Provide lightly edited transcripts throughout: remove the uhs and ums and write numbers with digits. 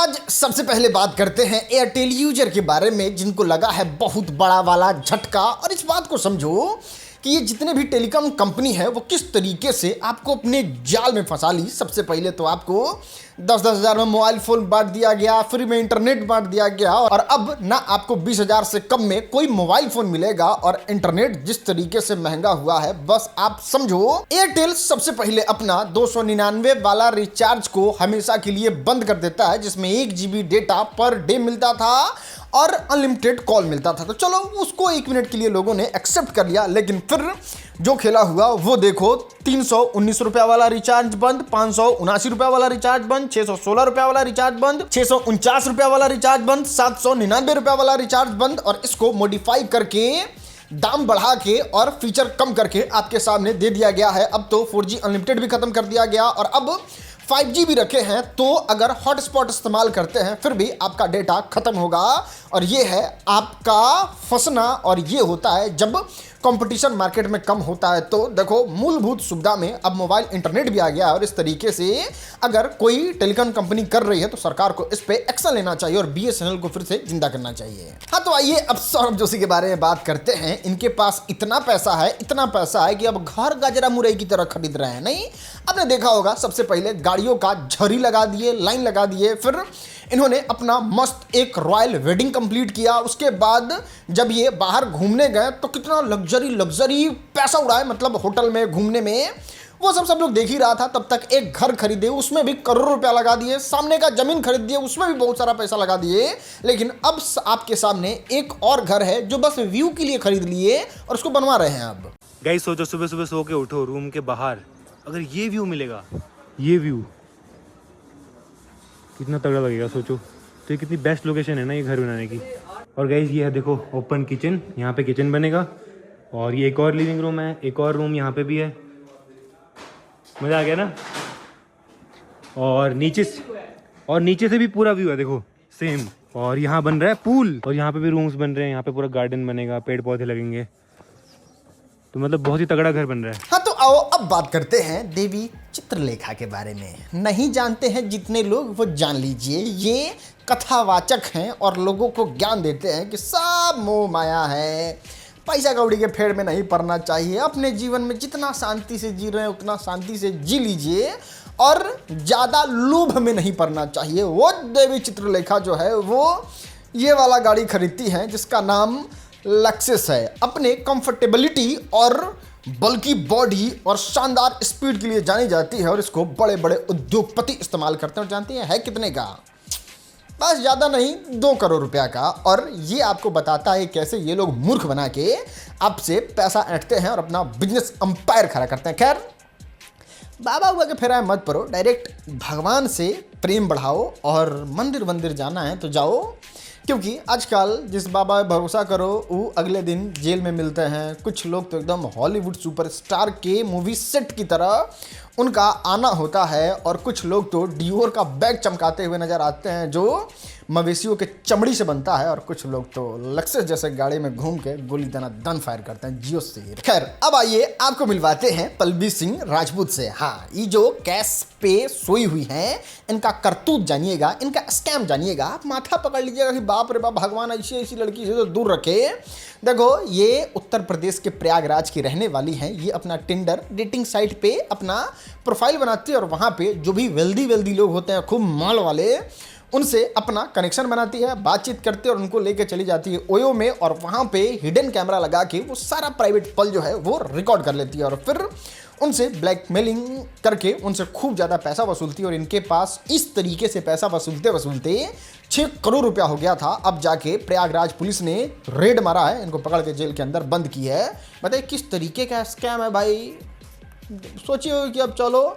आज सबसे पहले बात करते हैं एयरटेल यूजर के बारे में जिनको लगा है बहुत बड़ा वाला झटका। और इस बात को समझो कि ये जितने भी टेलीकॉम कंपनी है वो किस तरीके से आपको अपने जाल में फंसा ली। सबसे पहले तो आपको 10-10 हज़ार में मोबाइल फ़ोन बांट दिया गया, फ्री में इंटरनेट बांट दिया गया, और अब ना आपको 20 हज़ार से कम में कोई मोबाइल फ़ोन मिलेगा। और इंटरनेट जिस तरीके से महंगा हुआ है, बस आप समझो एयरटेल सबसे पहले अपना 299 वाला रिचार्ज को हमेशा के लिए बंद कर देता है, जिसमें 1 GB डेटा पर डे मिलता था और अनलिमिटेड कॉल मिलता था। तो चलो उसको 1 मिनट के लिए लोगों ने एक्सेप्ट कर लिया, लेकिन फिर जो खेला हुआ वो देखो। 319 रुपया वाला रिचार्ज बंद, 579 रुपया वाला रिचार्ज बंद, 616 रुपया वाला रिचार्ज बंद, 649 रुपया वाला रिचार्ज बंद, 799 रुपया वाला रिचार्ज बंद। और इसको मॉडिफाई करके दाम बढ़ा के और फीचर कम करके आपके सामने दे दिया गया है। अब तो 4G अनलिमिटेड भी खत्म कर दिया गया और अब 5G भी रखे हैं, तो अगर हॉटस्पॉट इस्तेमाल करते हैं फिर भी आपका डेटा खत्म होगा। और ये है आपका फंसना, और ये होता है जब कंपटीशन मार्केट में कम होता है। तो देखो मूलभूत सुविधा में अब मोबाइल इंटरनेट भी आ गया है, और इस तरीके से अगर कोई टेलीकॉम कंपनी कर रही है तो सरकार को इस पे एक्शन लेना चाहिए और BSNL को फिर से जिंदा करना चाहिए। हाँ, तो आइए अब सौरभ जोशी के बारे में बात करते हैं। इनके पास इतना पैसा है कि अब घर गजरा मुरई की तरह खरीद रहे हैं। नहीं, आपने देखा होगा सबसे पहले गाड़ियों का झरी लगा दिए, लाइन लगा दिए, फिर इन्होंने अपना मस्त एक रॉयल वेडिंग कंप्लीट किया। उसके बाद जब ये बाहर घूमने गए तो कितना लग्जरी पैसा उड़ाए, मतलब होटल में घूमने में, वो सब लोग देख ही रहा था। तब तक एक घर खरीदे, उसमें भी करोड़ों रुपया लगा दिए, सामने का जमीन खरीद दिए, उसमें भी बहुत सारा पैसा लगा दिए। लेकिन अब आपके सामने एक और घर है जो बस व्यू के लिए खरीद लिए और उसको बनवा रहे हैं। अब गाइस सोचो, सुबह सुबह सो के उठो, रूम के बाहर अगर ये व्यू मिलेगा, ये व्यू कितना तगड़ा लगेगा सोचो। तो ये कितनी बेस्ट लोकेशन है ना ये घर बनाने की। और गाइस ये है देखो ओपन किचन, यहाँ पे किचन बनेगा, और ये एक और लिविंग रूम है, एक और रूम यहाँ पे भी है। मज़ा आ गया ना। और नीचे से भी पूरा व्यू है देखो सेम। और यहाँ बन रहा है पूल, और यहाँ पे भी रूम्स बन रहे हैं, यहाँ पे पूरा गार्डन बनेगा, पेड़ पौधे लगेंगे। तो मतलब बहुत ही तगड़ा घर बन रहा है। हाँ, तो आओ अब बात करते हैं देवी चित्रलेखा के बारे में। नहीं जानते हैं जितने लोग वो जान लीजिए। ये कथावाचक हैं और लोगों को ज्ञान देते हैं कि सब मोह माया है, पैसा कौड़ी के फेड़ में नहीं पड़ना चाहिए, अपने जीवन में जितना शांति से जी रहे हैं उतना शांति से जी लीजिए, और ज़्यादा लोभ में नहीं पड़ना चाहिए। वो देवी चित्रलेखा जो है वो ये वाला गाड़ी खरीदती हैं जिसका नाम लक्सेस है। अपने कंफर्टेबिलिटी और बल्कि बॉडी और शानदार स्पीड के लिए जानी जाती है, और इसको बड़े बड़े उद्योगपति इस्तेमाल करते हैं। और जानते हैं है कितने का? बस ज़्यादा नहीं, 2 करोड़ रुपया का। और ये आपको बताता है कैसे ये लोग मूर्ख बना के आपसे पैसा ऐंठते हैं और अपना बिजनेस अंपायर खड़ा करते हैं। खैर, बाबा हुआ के फेरा मत पड़ो, डायरेक्ट भगवान से प्रेम बढ़ाओ, और मंदिर जाना है तो जाओ, क्योंकि आजकल जिस बाबा पे भरोसा करो वो अगले दिन जेल में मिलते हैं। कुछ लोग तो एकदम हॉलीवुड सुपरस्टार के मूवी सेट की तरह उनका आना होता है, और कुछ लोग तो डियोर का बैग चमकाते हुए नजर आते हैं जो मवेशियों के चमड़ी से बनता है, और कुछ लोग तो लक्सेस जैसे गाड़ी में घूम के गोली दाना दन फायर करते हैं जियो से। खैर, अब आइए आपको मिलवाते हैं पल्लवी सिंह राजपूत से। हाँ, ये जो कैश पे सोई हुई हैं, इनका करतूत जानिएगा, इनका स्कैम जानिएगा। आप माथा पकड़ लीजिएगा कि बाप रे बाप, भगवान ऐसी लड़की से तो दूर रखे। देखो, ये उत्तर प्रदेश के प्रयागराज की रहने वाली हैं। ये अपना टिंडर डेटिंग साइट पे अपना प्रोफाइल बनाती है, और वहाँ पे जो भी वेल्दी लोग होते हैं, खूब माल वाले, उनसे अपना कनेक्शन बनाती है, बातचीत करती है, और उनको लेके चली जाती है ओयो में, और वहाँ पे हिडन कैमरा लगा के वो सारा प्राइवेट पल जो है वो रिकॉर्ड कर लेती है, और फिर उनसे ब्लैकमेलिंग करके उनसे खूब ज़्यादा पैसा वसूलती है। और इनके पास इस तरीके से पैसा वसूलते 6 करोड़ रुपया हो गया था। अब जाके प्रयागराज पुलिस ने रेड मारा है, इनको पकड़ के जेल के अंदर बंद की है। बताइए किस तरीके का स्कैम है भाई। सोचिए कि अब चलो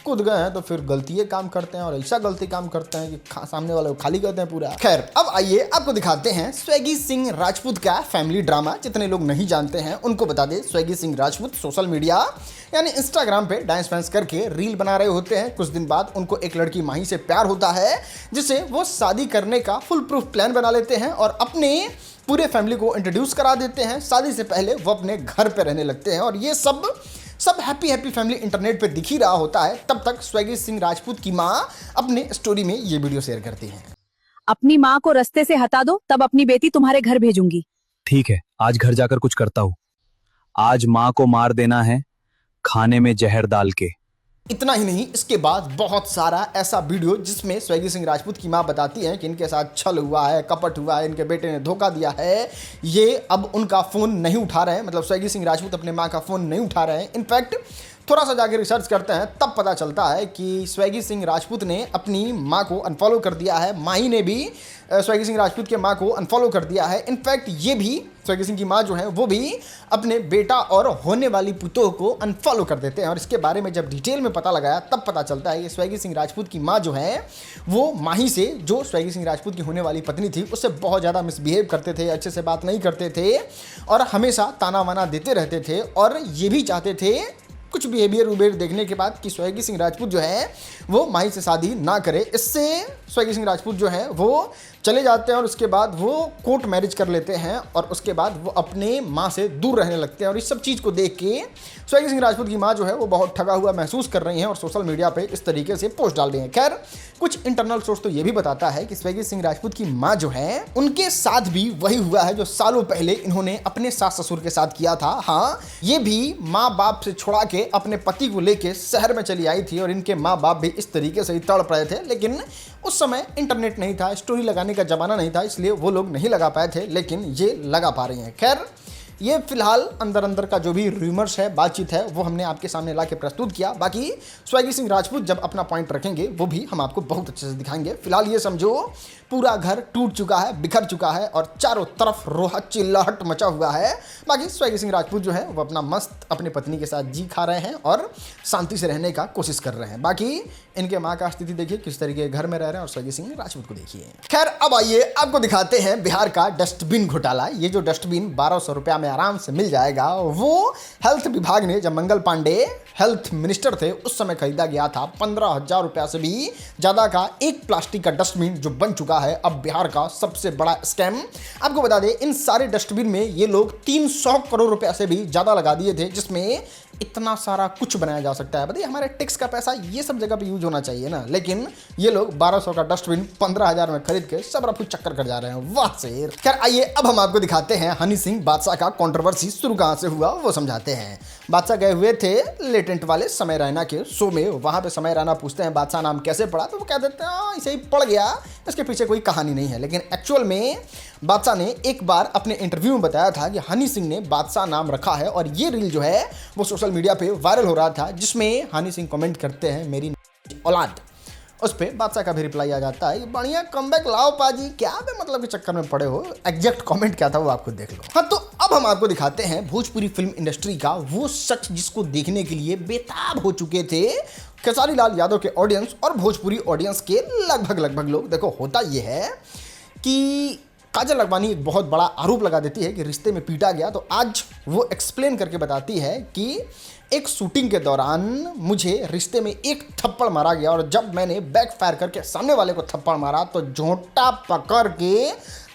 कूद गए हैं तो फिर गलती काम करते हैं, और ऐसा गलती काम करते हैं कि सामने वाले को खाली करते हैं पूरा। खैर, अब आइए आपको दिखाते हैं स्वैगी सिंह राजपूत का फैमिली ड्रामा। जितने लोग नहीं जानते हैं उनको बता दें, स्वैगी सिंह राजपूत सोशल मीडिया यानी इंस्टाग्राम पे डांस फैंस करके रील बना रहे होते हैं। कुछ दिन बाद उनको एक लड़की माही से प्यार होता है, जिसे वो शादी करने का फुल प्रूफ प्लान बना लेते हैं, और अपने पूरे फैमिली को इंट्रोड्यूस करा देते हैं। शादी से पहले वो अपने घर पे रहने लगते हैं, और ये सब हैप्पी फैमिली इंटरनेट पे दिख ही रहा होता है। तब तक स्वैगी सिंह राजपूत की माँ अपने स्टोरी में ये वीडियो शेयर करती हैं। अपनी माँ को रास्ते से हटा दो, तब अपनी बेटी तुम्हारे घर भेजूंगी। ठीक है, आज घर जाकर कुछ करता हूँ। आज माँ को मार देना है, खाने में जहर डाल के। इतना ही नहीं, इसके बाद बहुत सारा ऐसा वीडियो जिसमें स्वैगी सिंह राजपूत की मां बताती हैं कि इनके साथ छल हुआ है, कपट हुआ है, इनके बेटे ने धोखा दिया है। ये अब उनका फ़ोन नहीं उठा रहे हैं, मतलब स्वैगी सिंह राजपूत अपने मां का फ़ोन नहीं उठा रहे हैं। इनफैक्ट थोड़ा सा जाके रिसर्च करते हैं तब पता चलता है कि स्वैगी सिंह राजपूत ने अपनी मां को अनफॉलो कर दिया है, माही ने भी स्वैगी सिंह राजपूत के मां को अनफॉलो कर दिया है। इनफैक्ट ये भी स्वैगी सिंह की मां जो है वो भी अपने बेटा और होने वाली पुतोह को अनफॉलो कर देते हैं। और इसके बारे में जब डिटेल में पता लगाया तब पता चलता है कि स्वैगी सिंह राजपूत की मां जो है वो माही से, जो स्वैगी सिंह राजपूत की होने वाली पत्नी थी, उससे बहुत ज़्यादा मिसबिहेव करते थे, अच्छे से बात नहीं करते थे और हमेशा ताना वाना देते रहते थे। और ये भी चाहते थे कुछ बिहेवियर देखने के बाद कि स्वैगी सिंह राजपूत जो है वो माही से शादी ना करे। इससे स्वैगी सिंह राजपूत जो है वो चले जाते हैं और उसके बाद वो कोर्ट मैरिज कर लेते हैं और उसके बाद वो अपने माँ से दूर रहने लगते हैं। और इस सब चीज़ को देख के स्वैगी सिंह राजपूत की माँ जो है वो बहुत ठगा हुआ महसूस कर रही हैं और सोशल मीडिया पे इस तरीके से पोस्ट डाल रही हैं। खैर, कुछ इंटरनल सोर्स तो ये भी बताता है कि स्वैगी सिंह राजपूत की माँ जो है उनके साथ भी वही हुआ है जो सालों पहले इन्होंने अपने सास ससुर के साथ किया था। हाँ, ये भी माँ बाप से छुड़ा के अपने पति को लेके शहर में चली आई थी और इनके माँ बाप भी इस तरीके से ही तड़प रहे थे। लेकिन उस समय इंटरनेट नहीं था, स्टोरी लगाने का जमाना नहीं था, इसलिए वो लोग नहीं लगा पाए थे, लेकिन ये लगा पा रही हैं। खैर, ये फिलहाल अंदर अंदर का जो भी रूमर्स है, बातचीत है, वो हमने आपके सामने ला के प्रस्तुत किया। बाकी स्वैगी सिंह राजपूत जब अपना पॉइंट रखेंगे वो भी हम आपको बहुत अच्छे से दिखाएंगे। फिलहाल ये समझो पूरा घर टूट चुका है, बिखर चुका है और चारों तरफ रोहा चिल्लाहट मचा हुआ है। बाकी स्वैगी सिंह राजपूत जो है वो अपना मस्त अपनी पत्नी के साथ जी खा रहे हैं और शांति से रहने का कोशिश कर रहे हैं। बाकी इनके माँ का स्थिति देखिए किस तरीके घर में रह रहे हैं और स्वैगी सिंह राजपूत को देखिए। खैर, अब आइए आपको दिखाते हैं बिहार का डस्टबिन घोटाला। ये जो डस्टबिन 1200 रुपया में आराम से मिल जाएगा, वो हेल्थ विभाग ने, जब मंगल पांडे हेल्थ मिनिस्टर थे उस समय खरीदा गया था। 15,000 रुपया से भी ज़्यादा का एक प्लास्टिक का डस्टबिन जो बन चुका है अब बिहार का सबसे बड़ा स्कैम। आपको बता दें, इन सारे डस्टबिन में ये लोग 300 करोड़ रुपया से भी ज़्यादा लगा दिए थे, जिसमें इतना सारा कुछ बनाया जा सकता है। बताइए, हमारे टैक्स का पैसा ये सब जगह पे यूज होना चाहिए ना, लेकिन ये लोग 1200 का डस्टबिन 15,000 में खरीद के सब रफू चक्कर कर जा रहे हैं। वाह शेर। खैर, आइए अब हम आपको दिखाते हैं हनी सिंह बादशाह का कंट्रोवर्सी शुरू कहाँ से हुआ वो समझाते हैं। बादशाह गए हुए थे लेटेंट वाले समय रैना के शो में, वहाँ पे समय रैना पूछते हैं बादशाह नाम कैसे पड़ा, तो वो कह देते हैं ऐसे ही पड़ गया, इसके पीछे कोई कहानी नहीं है। लेकिन एक्चुअल में बादशाह ने एक बार अपने इंटरव्यू में बताया था कि हनी सिंह ने बादशाह नाम रखा है और ये रील जो है वो सोशल मीडिया पे वायरल हो रहा था, जिसमें हनी सिंह कमेंट करते हैं मेरी औलाद। उस पर बादशाह का भी रिप्लाई आ जाता है, बढ़िया कमबैक लाओ पाजी, क्या बे मतलब के चक्कर में पड़े हो। एग्जैक्ट कमेंट क्या था वो आपको देख लो। हाँ, तो अब हम आपको दिखाते हैं भोजपुरी फिल्म इंडस्ट्री का वो सच जिसको देखने के लिए बेताब हो चुके थे खेसारी लाल यादव के ऑडियंस और भोजपुरी ऑडियंस के लगभग लोग। देखो, होता ये है कि काजल लखवानी एक बहुत बड़ा आरोप लगा देती है कि रिश्ते में पीटा गया, तो आज वो एक्सप्लेन करके बताती है कि एक शूटिंग के दौरान मुझे रिश्ते में एक थप्पड़ मारा गया और जब मैंने बैक फायर करके सामने वाले को थप्पड़ मारा तो झोंटा पकड़ के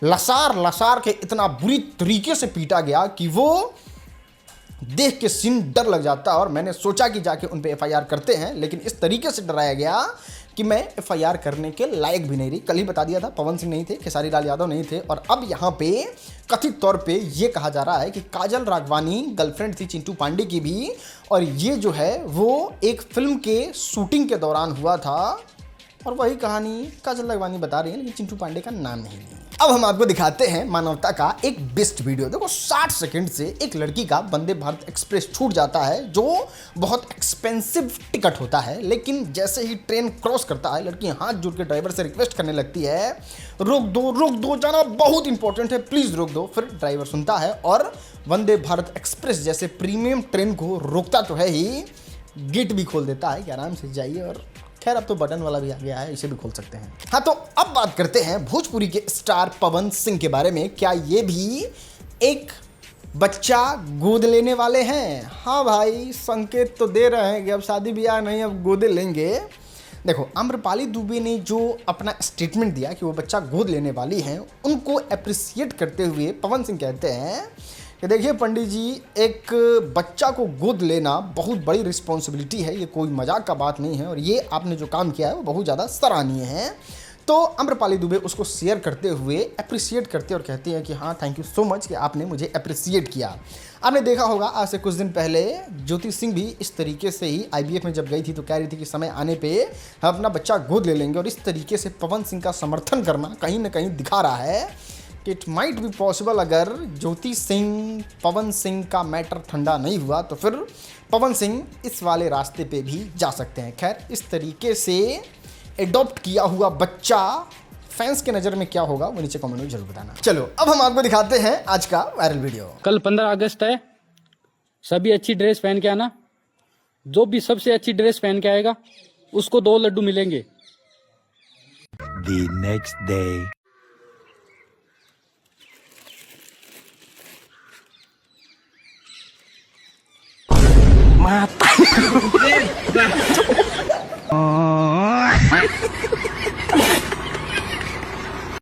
लसार के इतना बुरी तरीके से पीटा गया कि वो देख के सीन डर लग जाता। और मैंने सोचा कि जाके उन पे एफआईआर करते हैं, लेकिन इस तरीके से डराया गया कि मैं एफआईआर करने के लायक भी नहीं रही। कल ही बता दिया था, पवन सिंह नहीं थे, खेसारी लाल यादव नहीं थे। और अब यहाँ पे कथित तौर पे ये कहा जा रहा है कि काजल राघवानी गर्लफ्रेंड थी चिंटू पांडे की भी, और ये जो है वो एक फिल्म के शूटिंग के दौरान हुआ था। और वही कहानी काजल राघवानी बता रही है, लेकिन चिंटू पांडे का नाम नहीं लिया। अब हम आपको दिखाते हैं मानवता का एक बेस्ट वीडियो। देखो, 60 सेकंड से एक लड़की का वंदे भारत एक्सप्रेस छूट जाता है, जो बहुत एक्सपेंसिव टिकट होता है। लेकिन जैसे ही ट्रेन क्रॉस करता है, लड़की हाथ जोड़ के ड्राइवर से रिक्वेस्ट करने लगती है, रोक दो, जाना बहुत इंपॉर्टेंट है, प्लीज रोक दो। फिर ड्राइवर सुनता है और वंदे भारत एक्सप्रेस जैसे प्रीमियम ट्रेन को रोकता तो है ही, गेट भी खोल देता है कि आराम से जाइए। और खैर, अब तो बटन वाला भी आ गया है, इसे भी खोल सकते हैं। हाँ, तो अब बात करते हैं भोजपुरी के स्टार पवन सिंह के बारे में। क्या ये भी एक बच्चा गोद लेने वाले हैं? हाँ भाई, संकेत तो दे रहे हैं कि अब शादी ब्याह नहीं, अब गोदे लेंगे। देखो, आम्रपाली दुबे ने जो अपना स्टेटमेंट दिया कि वो बच्चा गोद लेने वाली हैं, उनको अप्रिशिएट करते हुए पवन सिंह कहते हैं कि देखिए पंडित जी, एक बच्चा को गोद लेना बहुत बड़ी रिस्पॉन्सिबिलिटी है, ये कोई मजाक का बात नहीं है और ये आपने जो काम किया है वो बहुत ज़्यादा सराहनीय है। तो अम्रपाली दुबे उसको शेयर करते हुए अप्रिशिएट करते और कहते हैं कि हाँ थैंक यू सो मच कि आपने मुझे अप्रिशिएट किया। आपने देखा होगा आज से कुछ दिन पहले ज्योति सिंह भी इस तरीके से ही IVF में जब गई थी तो कह रही थी कि समय आने पे हम अपना बच्चा गोद ले लेंगे, और इस तरीके से पवन सिंह का समर्थन करना कहीं ना कहीं दिखा रहा है कि इट माइट बी पॉसिबल अगर ज्योति सिंह पवन सिंह का मैटर ठंडा नहीं हुआ तो फिर पवन सिंह इस वाले रास्ते पे भी जा सकते हैं। खैर इस तरीके से एडॉप्ट किया हुआ बच्चा फैंस के नज़र में क्या होगा वो नीचे कमेंट में जरूर बताना। चलो अब हम आपको दिखाते हैं आज का वायरल वीडियो। कल 15 अगस्त है, सभी अच्छी ड्रेस पहन के आना। जो भी सबसे अच्छी ड्रेस पहन के आएगा उसको 2 लड्डू मिलेंगे। The next day.